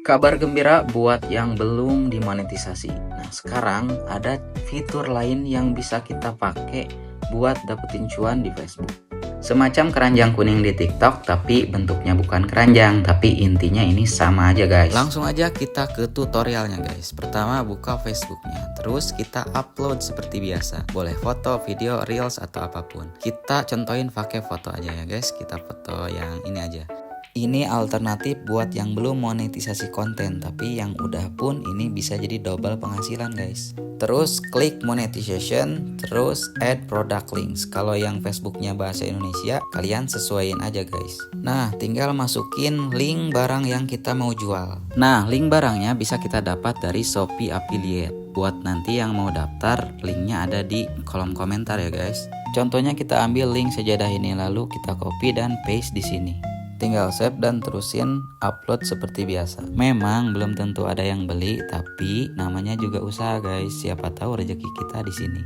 Kabar gembira buat yang belum dimonetisasi. Nah, sekarang ada fitur lain yang bisa kita pakai buat dapetin cuan di Facebook. Semacam keranjang kuning di TikTok, tapi bentuknya bukan keranjang, tapi intinya ini sama aja guys. Langsung aja kita ke tutorialnya guys. Pertama buka Facebooknya, terus kita upload seperti biasa. Boleh foto, video, reels atau apapun. Kita contohin pakai foto aja ya guys. Kita foto yang ini aja. Ini alternatif buat yang belum monetisasi konten, tapi yang udah pun ini bisa jadi double penghasilan guys. Terus klik monetization, terus add product links. Kalau yang Facebooknya bahasa Indonesia, kalian sesuaiin aja guys. Nah, tinggal masukin link barang yang kita mau jual. Nah, link barangnya bisa kita dapat dari Shopee Affiliate. Buat nanti yang mau daftar, linknya ada di kolom komentar ya guys. Contohnya kita ambil link sejadah ini, lalu kita copy dan paste di sini. Tinggal save dan terusin upload seperti biasa. Memang belum tentu ada yang beli, tapi namanya juga usaha guys. Siapa tahu rezeki kita di sini.